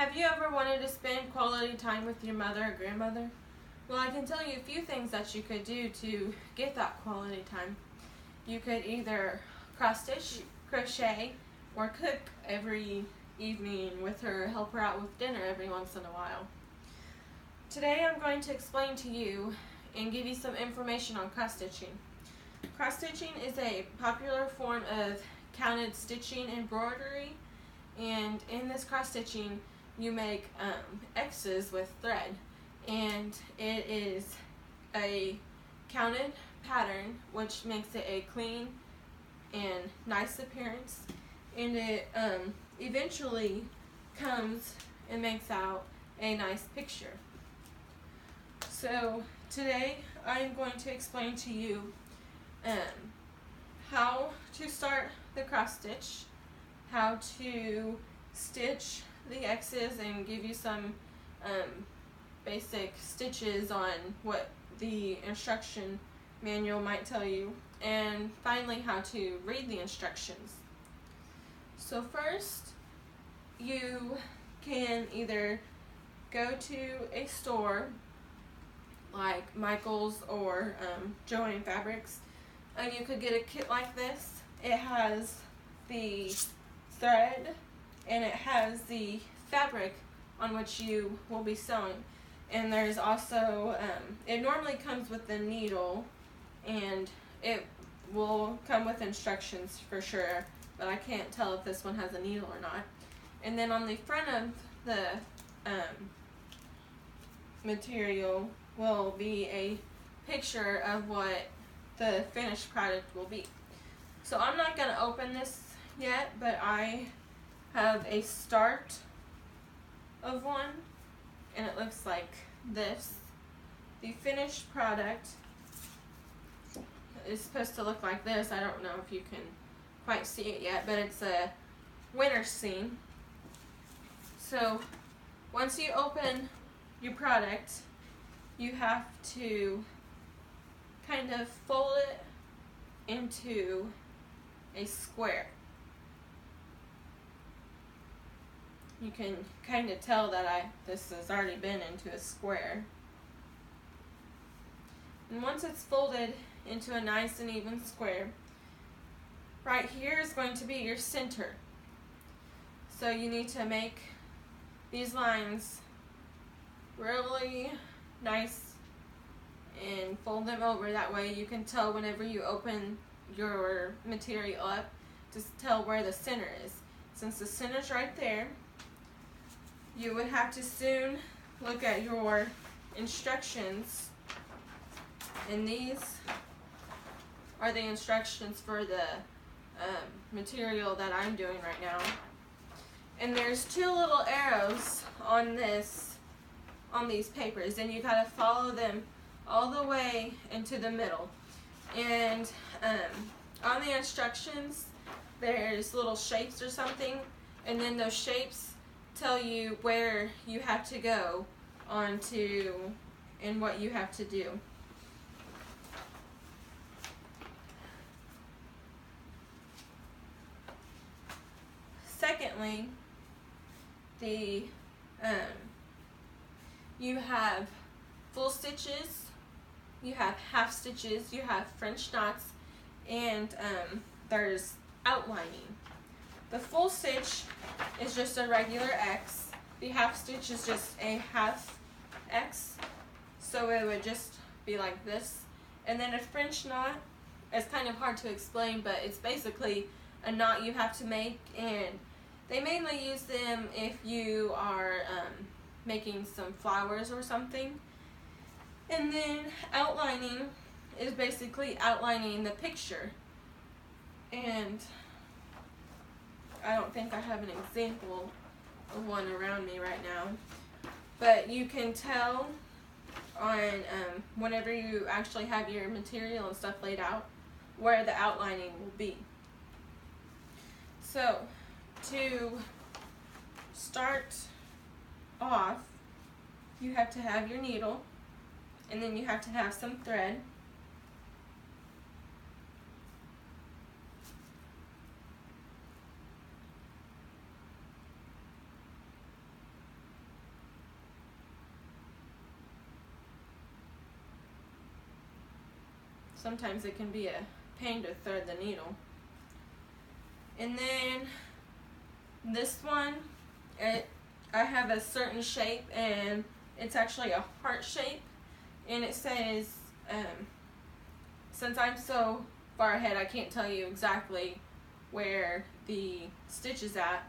Have you ever wanted to spend quality time with your mother or grandmother? Well, I can tell you a few things that you could do to get that quality time. You could either cross stitch, crochet, or cook every evening with her, help her out with dinner every once in a while. Today I'm going to explain to you and give you some information on cross stitching. Cross stitching is a popular form of counted stitching embroidery, and in this cross stitching you make X's with thread, and it is a counted pattern which makes it a clean and nice appearance, and it eventually comes and makes out a nice picture. So today I'm going to explain to you how to start the cross stitch, how to stitch the X's, and give you some basic stitches on what the instruction manual might tell you, and finally how to read the instructions. So first, you can either go to a store like Michael's or Joann Fabrics, and you could get a kit like this. It has the thread and it has the fabric on which you will be sewing, and there's also it normally comes with the needle, and it will come with instructions for sure, but I can't tell if this one has a needle or not. And then on the front of the material will be a picture of what the finished product will be. So I'm not going to open this yet, but I have a start of one, and it looks like this. The finished product is supposed to look like this. I don't know if you can quite see it yet, but it's a winter scene. So once you open your product, you have to kind of fold it into a square. You can kind of tell that this has already been into a square. And once it's folded into a nice and even square, right here is going to be your center. So you need to make these lines really nice and fold them over. That way you can tell whenever you open your material up, just tell where the center is. Since the center's right there, you would have to soon look at your instructions, and these are the instructions for the material that I'm doing right now. And there's two little arrows on these papers, and you gotta follow them all the way into the middle. And on the instructions there's little shapes or something, and then those shapes tell you where you have to go onto and what you have to do. Secondly, you have full stitches, you have half stitches, you have French knots, and there's outlining. The full stitch is just a regular X. The half stitch is just a half X, so it would just be like this. And then a French knot is kind of hard to explain, but it's basically a knot you have to make, and they mainly use them if you are making some flowers or something. And then outlining is basically outlining the picture. And I don't think I have an example of one around me right now, but you can tell on whenever you actually have your material and stuff laid out where the outlining will be. So to start off, you have to have your needle, and then you have to have some thread. sometimes it can be a pain to thread the needle. And then this one, I have a certain shape, and it's actually a heart shape, and it says, since I'm so far ahead, I can't tell you exactly where the stitch is at,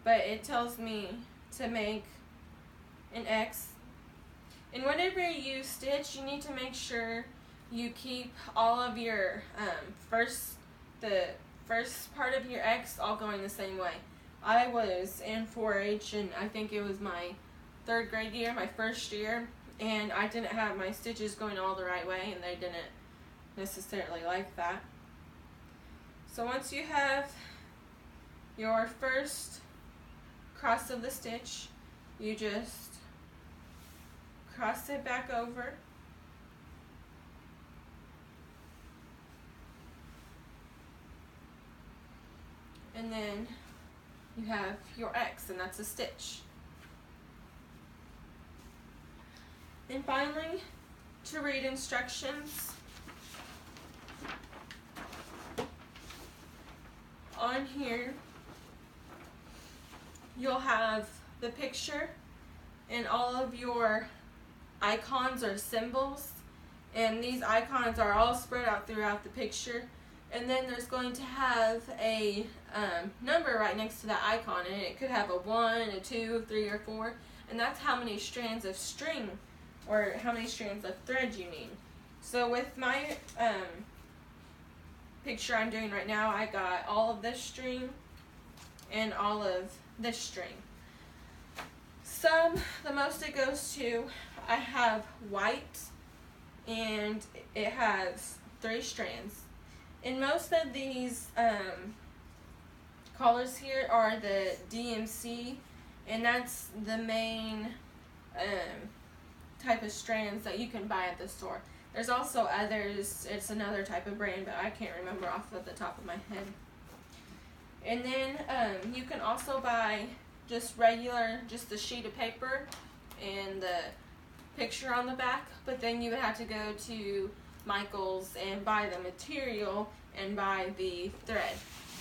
but it tells me to make an X. And whenever you stitch, you need to make sure you keep all of your the first part of your X all going the same way. I was in 4-H, and I think it was my 3rd grade year, my first year, and I didn't have my stitches going all the right way, and they didn't necessarily like that. So once you have your first cross of the stitch, you just cross it back over, and then you have your X, and that's a stitch. And finally, to read instructions, on here you'll have the picture and all of your icons or symbols, and these icons are all spread out throughout the picture, and then there's going to have a number right next to that icon, and it could have a 1, a 2, 3, or 4, and that's how many strands of string or how many strands of thread you need. So with my picture I'm doing right now, I got all of this string and all of this string. The most it goes to, I have white, and it has 3 strands. And most of these colors here are the DMC, and that's the main type of strands that you can buy at the store. There's also others, it's another type of brand, but I can't remember off of the top of my head. And then you can also buy just the sheet of paper and the picture on the back, but then you would have to go to Michael's and buy the material and buy the thread.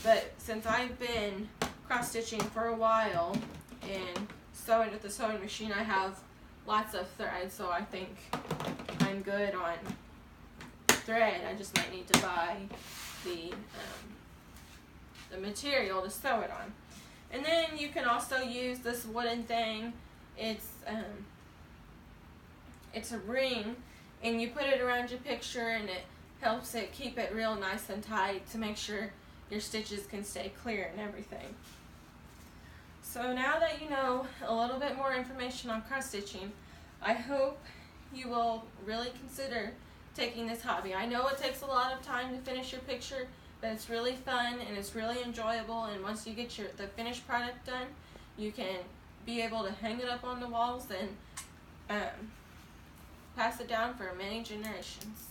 But since I've been cross stitching for a while and sewing with the sewing machine, I have lots of thread, so I think I'm good on thread. I just might need to buy the material to sew it on. And then you can also use this wooden thing. It's a ring, and you put it around your picture, and it helps it keep it real nice and tight to make sure your stitches can stay clear and everything. So now that you know a little bit more information on cross stitching, I hope you will really consider taking this hobby. I know it takes a lot of time to finish your picture, but it's really fun and it's really enjoyable, and once you get the finished product done, you can be able to hang it up on the walls and pass it down for many generations.